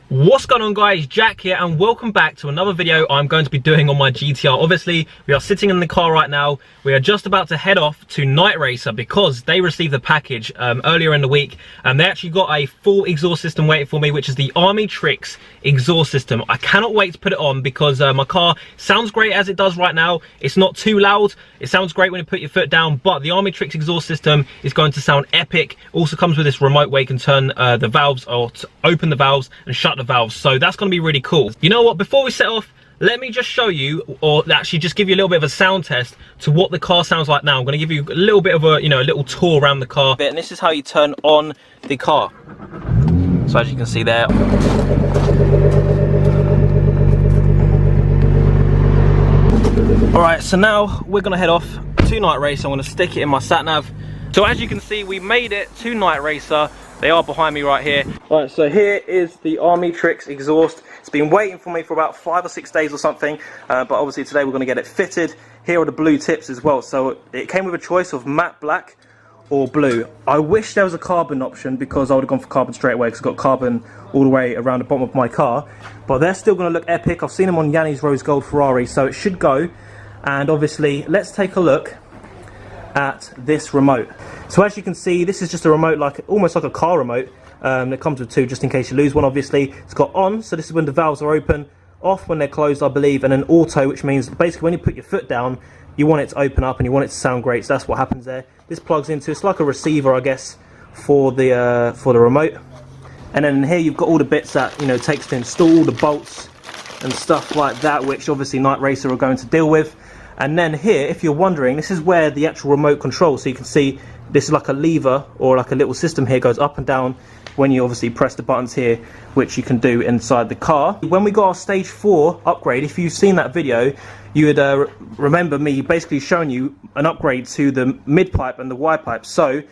What's going on, guys? Jack here, and welcome back to another video I'm going to be doing on my GTR. Obviously, we are sitting in the car right now. We are just about to head off to Night Racer because they received the package earlier in the week, and they actually got a full exhaust system waiting for me, which is the Armytrix exhaust system. I cannot wait to put it on because my car sounds great as it does right now. It's not too loud. It sounds great when you put your foot down, but the Armytrix exhaust system is going to sound epic. Also comes with this remote where you can turn the valves, or open the valves and shut the valves, so that's going to be really cool. You know what, before we set off, let me just show you, or actually just give you a little bit of a sound test to what the car sounds like now. I'm going to give you a little bit of a, a little tour around the car. And this is how you turn on the car. So as you can see there. Alright, so now we're going to head off to Night Racer. I'm going to stick it in my sat nav. So as you can see, we made it to Night Racer. They are behind me right here. Alright, so here is the Armytrix exhaust. It's been waiting for me for about 5 or 6 days or something, but obviously today we're going to get it fitted. Here are the blue tips as well. So it came with a choice of matte black or blue. I wish there was a carbon option because I would have gone for carbon straight away because it's got carbon all the way around the bottom of my car. But they're still going to look epic. I've seen them on Yanni's Rose Gold Ferrari, so it should go. And obviously, let's take a look at this remote. So as you can see, this is just a remote, almost like a car remote. It comes with two just in case you lose one. Obviously it's got on, so this is when the valves are open, off when they're closed I believe, and then auto, which means basically when you put your foot down you want it to open up and you want it to sound great. So that's what happens there. This plugs into, it's like a receiver I guess for the remote. And then here you've got all the bits that takes to install, the bolts and stuff like that, which obviously Night Racer are going to deal with. And then here, if you're wondering, this is where the actual remote control, so you can see this is like a lever or like a little system here, goes up and down when you obviously press the buttons here, which you can do inside the car. When we got our stage 4 upgrade, if you've seen that video, you would remember me basically showing you an upgrade to the mid pipe and the Y pipe. So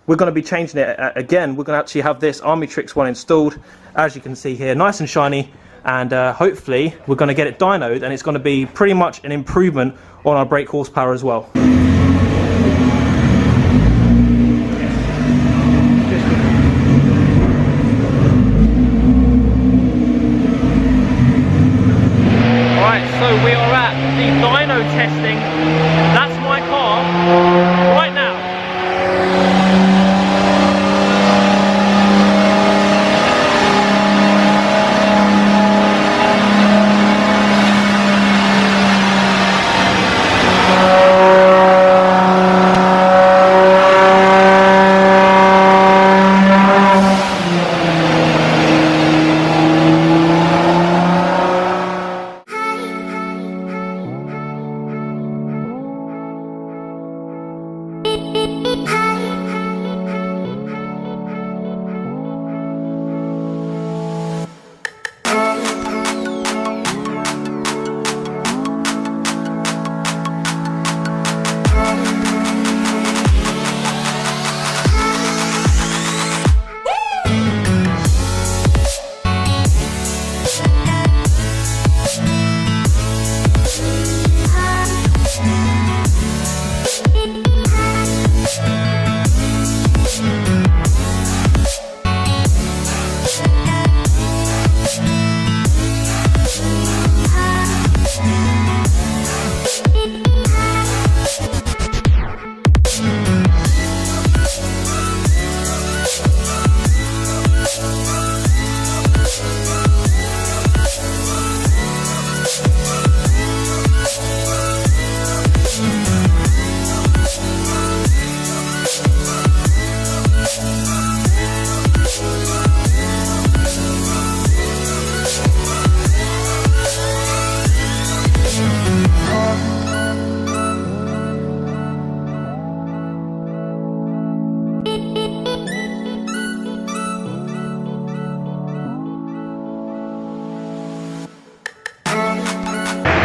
we're going to be changing it again. We're going to actually have this Armytrix one installed, as you can see here, nice and shiny. And hopefully we're going to get it dynoed, and it's going to be pretty much an improvement on our brake horsepower as well. Alright, so we are at the dyno testing. That's my car right now.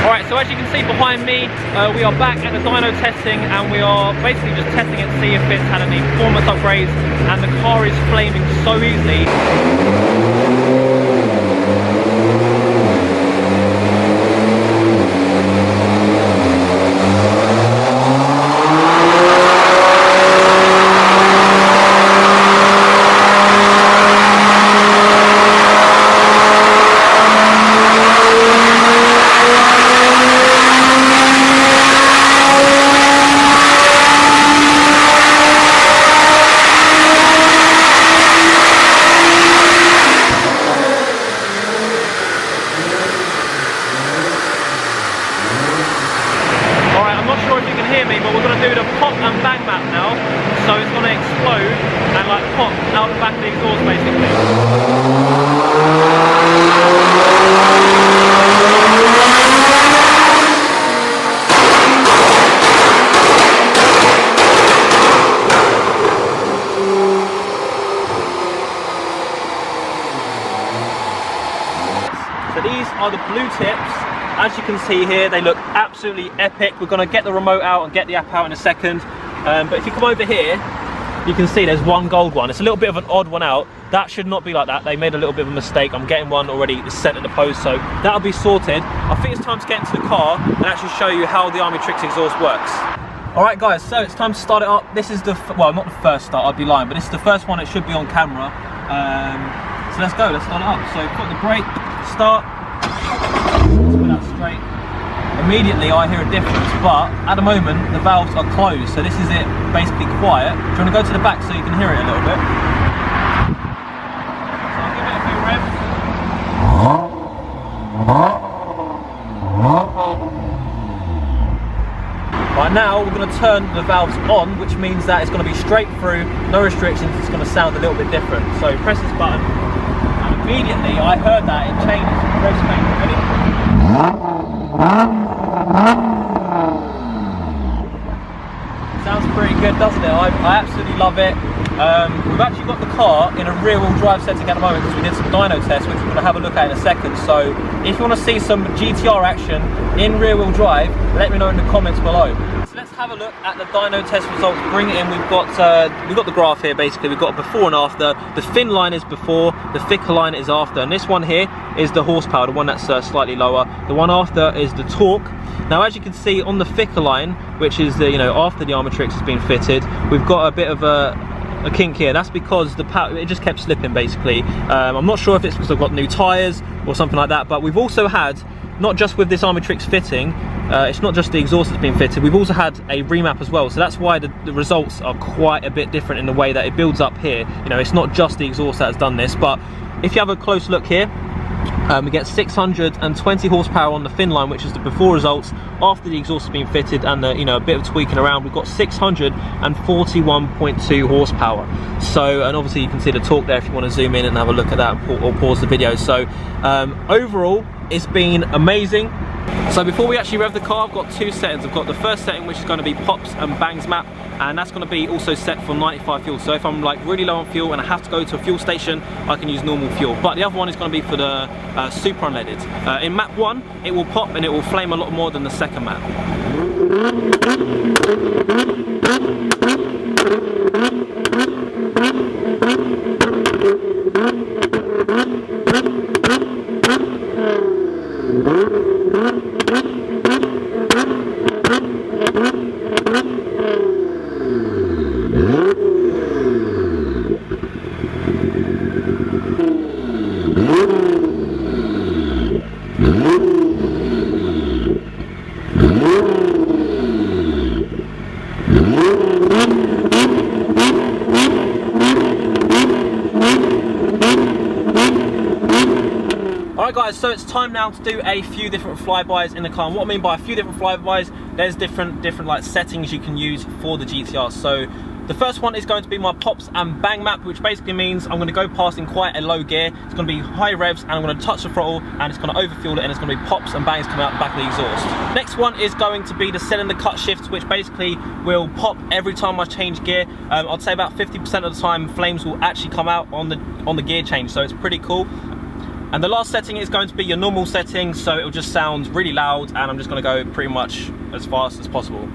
Alright, so as you can see behind me, we are back at the dyno testing, and we are basically just testing it to see if it's had any performance upgrades, and the car is flaming so easily. So these are the blue tips. As you can see here, they look absolutely epic. We're going to get the remote out and get the app out in a second. But if you come over here, you can see there's one gold one. It's a little bit of an odd one out. That should not be like that. They made a little bit of a mistake. I'm getting one already sent in the post, so that'll be sorted. I think it's time to get into the car and actually show you how the Armytrix exhaust works. Alright guys, so it's time to start it up. This is the, well, not the first start, I'd be lying, but this is the first one. It should be on camera. So let's go, let's start it up. So put the brake, start, let's put that straight. Immediately I hear a difference, but at the moment the valves are closed, so this is it basically quiet. Do you want to go to the back so you can hear it a little bit? So I'll give it a few revs. Right, now we're going to turn the valves on, which means that it's going to be straight through, no restrictions. It's going to sound a little bit different. So press this button, and immediately I heard that it changes. Revs change. Ready? Sounds pretty good, doesn't it? I absolutely love it. We've actually got the car in a rear-wheel drive setting at the moment because we did some dyno tests, which we're going to have a look at in a second. So if you want to see some GTR action in rear-wheel drive, let me know in the comments below. So let's have a look at the dyno test results. Bring it in. We've got the graph here. Basically, we've got before and after. The thin line is before, the thicker line is after, and this one here is the horsepower, the one that's slightly lower. The one after is the torque. Now, as you can see on the thicker line, which is the after the Armytrix has been fitted, we've got a bit of a kink here. That's because the power, it just kept slipping basically. I'm not sure if it's because I've got new tyres or something like that, but we've also had, not just with this Armytrix fitting, it's not just the exhaust that's been fitted, we've also had a remap as well, so that's why the results are quite a bit different in the way that it builds up here. It's not just the exhaust that's done this, but if you have a close look here, we get 620 horsepower on the thin line, which is the before results. After the exhaust has been fitted and a bit of tweaking around, we've got 641.2 horsepower. So, and obviously you can see the torque there if you want to zoom in and have a look at that, or pause the video. So overall, it's been amazing. So before we actually rev the car, I've got two settings. I've got the first setting, which is going to be pops and bangs map, and that's going to be also set for 95 fuel. So if I'm like really low on fuel and I have to go to a fuel station, I can use normal fuel. But the other one is going to be for the super unleaded. In map 1, it will pop and it will flame a lot more than the second map. Alright guys, so it's time now to do a few different flybys in the car. And what I mean by a few different flybys, there's different like settings you can use for the GTR. So the first one is going to be my pops and bang map, which basically means I'm going to go past in quite a low gear. It's going to be high revs and I'm going to touch the throttle and it's going to overfuel it, and it's going to be pops and bangs coming out the back of the exhaust. Next one is going to be the cylinder cut shifts, which basically will pop every time I change gear. I'd say about 50% of the time flames will actually come out on the gear change, so it's pretty cool. And the last setting is going to be your normal setting, so it will just sound really loud, and I'm just going to go pretty much as fast as possible.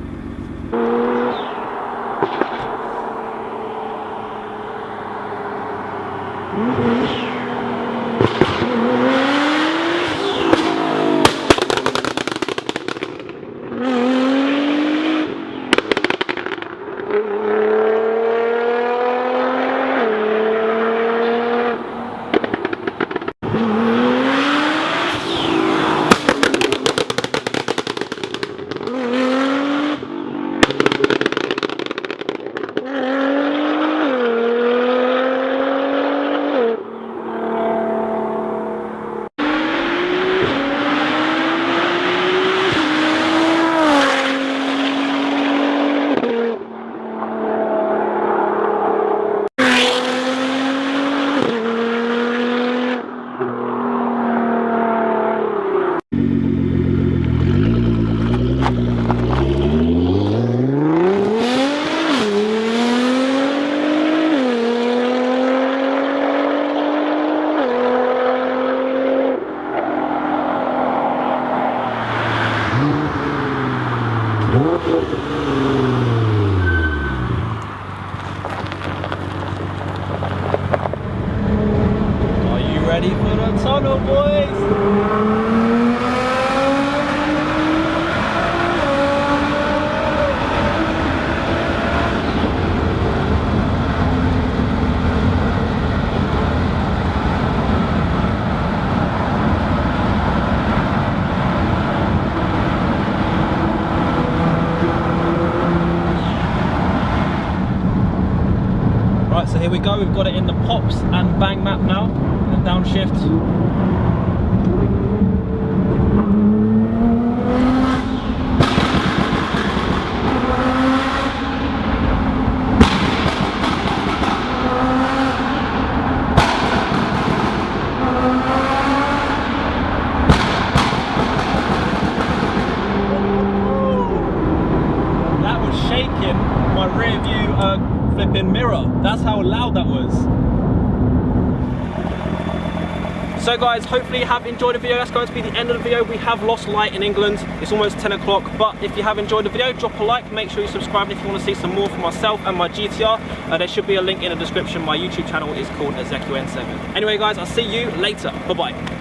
go, boys! Right, so here we go, we've got it in the pops and bang map now, and downshift. That was shaking my rear view flipping mirror. That's how loud that was. So guys, hopefully you have enjoyed the video. That's going to be the end of the video. We have lost light in England. It's almost 10 o'clock, but if you have enjoyed the video, drop a like, make sure you subscribe, and if you want to see some more from myself and my GTR, there should be a link in the description. My YouTube channel is called EzekielN7. Anyway guys, I'll see you later. Bye bye.